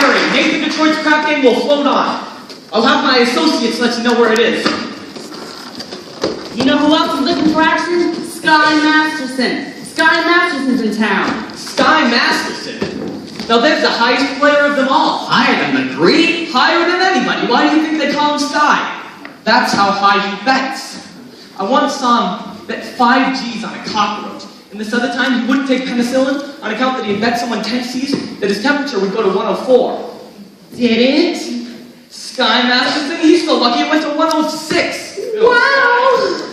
worry. Nathan Detroit's crap game will float on. I'll have my associates let you know where it is. You know who else is looking for action? Sky Masterson. Sky Masterson's in town. Sky Masterson? Now there's the highest player of them all. Higher than the Greek? Higher than anybody. Why do you think they call him Sky? That's how high he bets. I once saw him bet 5 G's on a cockroach. And this other time he wouldn't take penicillin on account that he had bet someone 10 C's that his temperature would go to 104. Did it? Sky Masterson? He's so lucky it went to 106. Wow!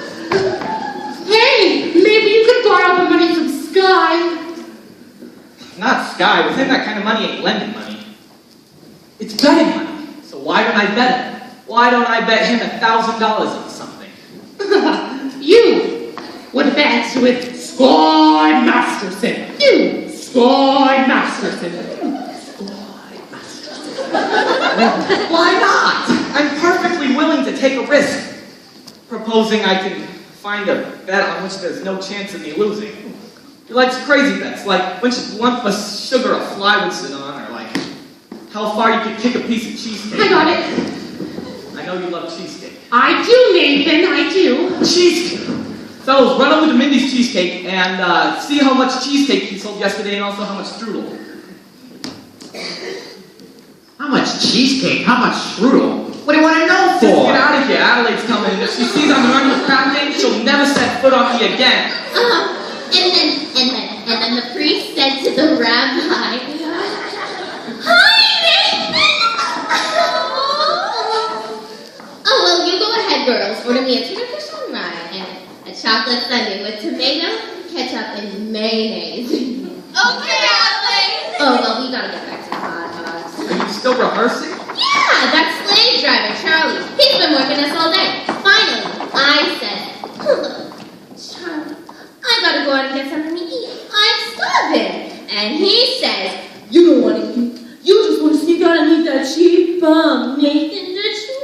Hey, maybe you could borrow the money from Sky. Not Sky. With him, that kind of money ain't lending money. It's betting money. So why don't I bet him? Why don't I bet him $1,000 on something? You would bet with Sky Masterson. You, Sky Masterson. Why not? I'm perfectly willing to take a risk. Proposing I can find a bet on which there's no chance of me losing. He likes crazy bets, like which lump of sugar a fly would sit on, or like how far you could kick a piece of cheesecake. I got it. I know you love cheesecake. I do, Nathan, I do. Cheesecake! Fellas, run over to Mindy's Cheesecake and see how much cheesecake he sold yesterday and also how much strudel. How much cheesecake? How much strudel? What do you want to know Just for? get out of here. Adelaide's coming, and if she sees I'm running with crap game, she'll never set foot on me again. And then the priest said to the rabbi, "Hi, Nathan!" Oh, well, you go ahead, girls. Order me a tuna fish on rye and a chocolate sundae with tomato, ketchup, and mayonnaise. Okay, Adelaide. Oh, well, we gotta get back to the hot dogs. Are you still rehearsing? Yeah, that slave driver, Charlie. He's been working us all day. Finally, I said, "Charlie, I gotta go out and get something to eat. I'm starving." And he says, "You don't want to eat. You just want to sneak out and eat that cheap bum, Nathan Detroit."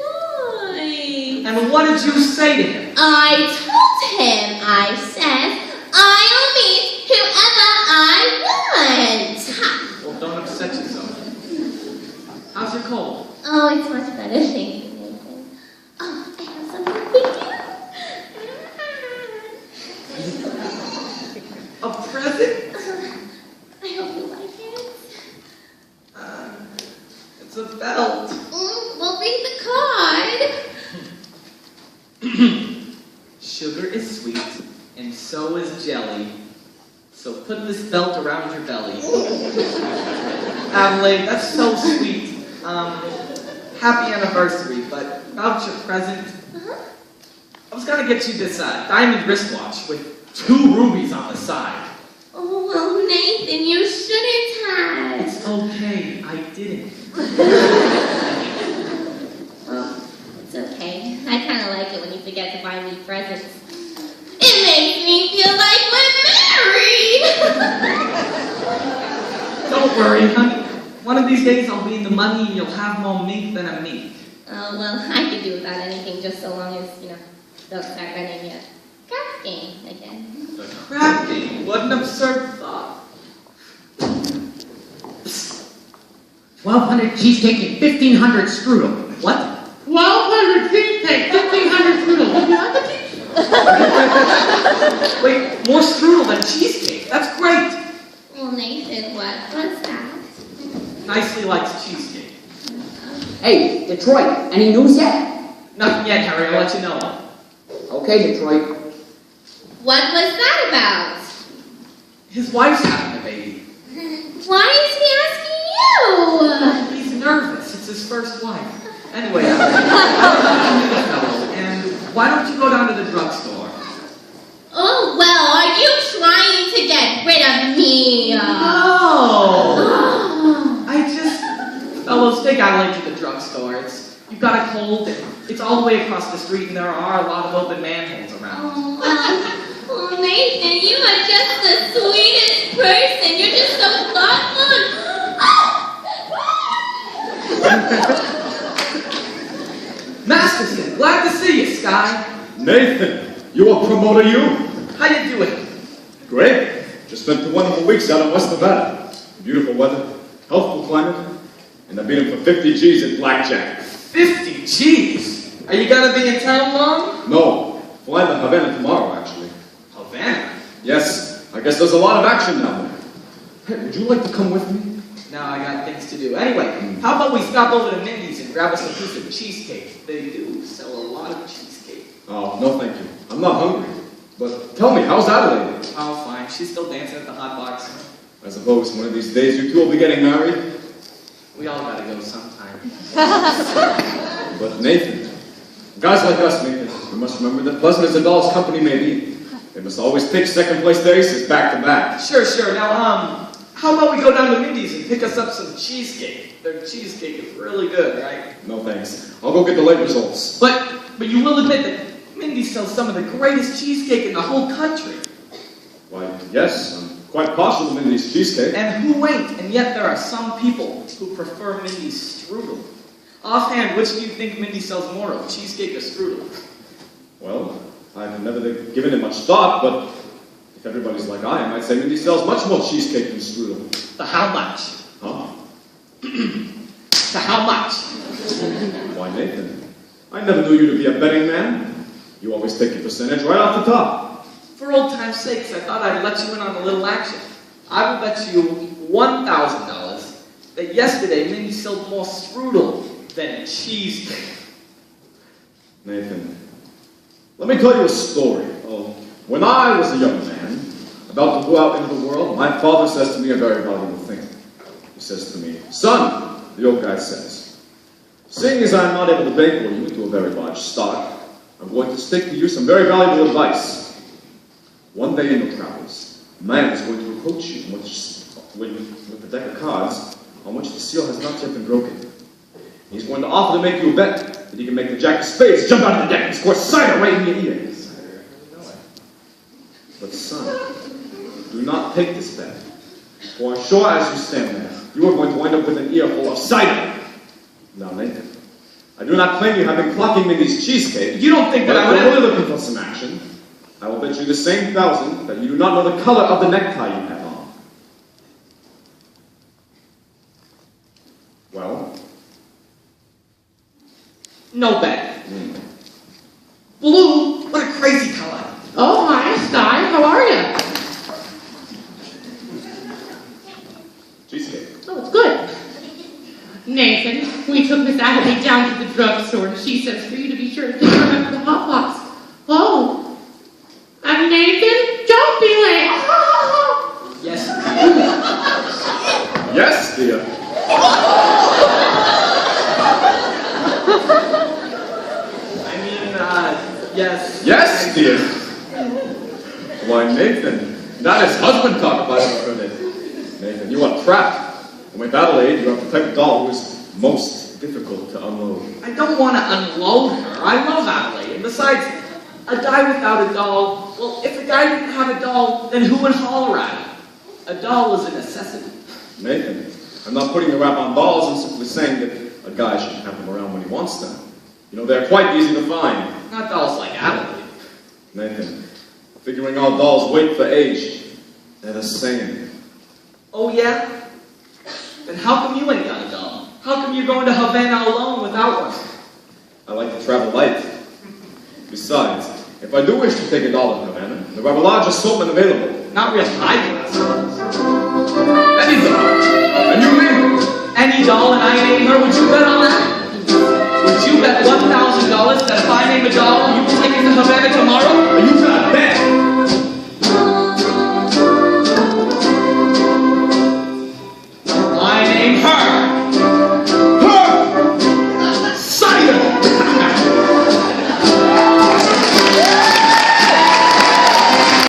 And what did you say to him? I told him, I said, "I'll meet whoever I want." Ha. Well, don't upset yourself. How's your cold? Oh, it's much better, thank you, Nathan. Oh, I have something for you. A present? I hope you like it. It's a belt. Well, read the card. Sugar is sweet, and so is jelly. So put this belt around your belly. Adelaide, that's so sweet. Happy anniversary, but about your present, I was gonna get you this diamond wristwatch with 2 rubies on the side. Oh, well, Nathan, you shouldn't have. It's okay, I didn't. Well, it's okay. I kind of like it when you forget to buy me presents. It makes me feel like we're married. Don't worry, honey. One of these days I'll be in the money and you'll have more meat than a meat. Oh, well, I could do without anything just so long as, don't start running your crap game again. The crap game? What an absurd thought. 1,200 cheesecake and 1,500 strudel. What? 1,200 cheesecake, 1,500 strudel. Would you like a cheesecake? Wait, more strudel than cheesecake. That's great. Well, Nathan, what was that? Nicely likes cheesecake. Hey, Detroit, any news yet? Nothing yet, Harry. I'll let you know. Okay, Detroit. What was that about? His wife's having a baby. Why is he asking you? He's nervous. It's his first wife. Anyway, and why don't you go down to the drugstore? Oh, well, are you trying to get rid of me? No! Fellows, take Adelaide to the drugstore. You've got a cold, and it's all the way across the street, and there are a lot of open manholes around. Oh, well, Nathan, you are just the sweetest person. You're just so thoughtful. Masterson, glad to see you, Sky. Nathan, you a promoter, you? How you doing? Great. Just spent 2 wonderful weeks out in West Nevada. Beautiful weather, healthful climate, and I beat him for 50 G's at blackjack. 50 G's? Are you gonna be in town long? No, flying to Havana tomorrow, actually. Havana? Yes, I guess there's a lot of action down there. Hey, would you like to come with me? No, I got things to do. Anyway, how about we stop over to Mindy's and grab us a piece of cheesecake? They do sell a lot of cheesecake. Oh, no thank you. I'm not hungry. But tell me, how's Adelaide? Oh, fine. She's still dancing at the hot box. I suppose one of these days you two will be getting married. We all gotta go sometime. But Nathan, guys like us, Nathan, we must remember that pleasant as a doll's company may be, they must always pick second place aces back to back. Sure. Now, how about we go down to Mindy's and pick us up some cheesecake? Their cheesecake is really good, right? No thanks. I'll go get the late results. But you will admit that Mindy's sells some of the greatest cheesecake in the whole country. Why, yes, I'm quite partial to Mindy's cheesecake. And who ain't? And yet there are some people who prefer Mindy's strudel. Offhand, which do you think Mindy sells more of, cheesecake or strudel? Well, I've never given it much thought, but if everybody's like I am, I'd say Mindy sells much more cheesecake than strudel. For how much? Huh? For how much? Why, Nathan, I never knew you to be a betting man. You always take your percentage right off the top. For old time's sakes, I thought I'd let you in on a little action. I will bet you $1,000 that yesterday Mindy sold more strudel than cheesecake. Nathan, let me tell you a story. When I was a young man, about to go out into the world, my father says to me a very valuable thing. He says to me, "Son," the old guy says, "seeing as I'm not able to bankroll you into a very large stock, I'm going to stick to you some very valuable advice. One day in the travels, a man is going to approach you with a deck of cards on which the seal has not yet been broken. He's going to offer to make you a bet that he can make the jack of spades jump out of the deck and score cider right in your ear. But son, do not take this bet, for I'm sure as you stand there, you are going to wind up with an ear full of cider. Now, Nathan, I do not claim you have been clocking Mindy's cheesecake. You don't think that I But would if ever... you're looking for some action, I will bet you the same $1,000 that you do not know the color of the necktie you have on. Well? No bet. Blue? What a crazy color. Oh, hi, Sky. How are you? Cheesecake. Oh, it's good. Nathan, we took Miss Adelaide down to the drugstore, and she says for you to be sure to pick her up for the hot box. Oh. And Nathan, don't be late. Yes. Yes, dear. Yes. Yes, dear. Why, Nathan, that is husband talk if I ever heard it. Nathan, you are trapped. And with Adelaide, you have the type of doll who is most difficult to unload. I don't want to unload her. I love Adelaide. And besides, a guy without a doll, well, if a guy didn't have a doll, then who would holler at him? A doll is a necessity. Nathan, I'm not putting the rap on dolls. I'm simply saying that a guy should have them around when he wants them. You know, they're quite easy to find. Not dolls like Adelaide. Nathan, figuring all dolls wait for age. They're the same. Oh, yeah? Then how come you ain't got a doll? How come you're going to Havana alone without one? I like to travel light. Besides, if I do wish to take a doll to Havana, there are a large assortment available. Not real high class. Any doll. And you name it. Any doll and I name her, would you bet on that? Would you bet $1,000 that if I name a doll, you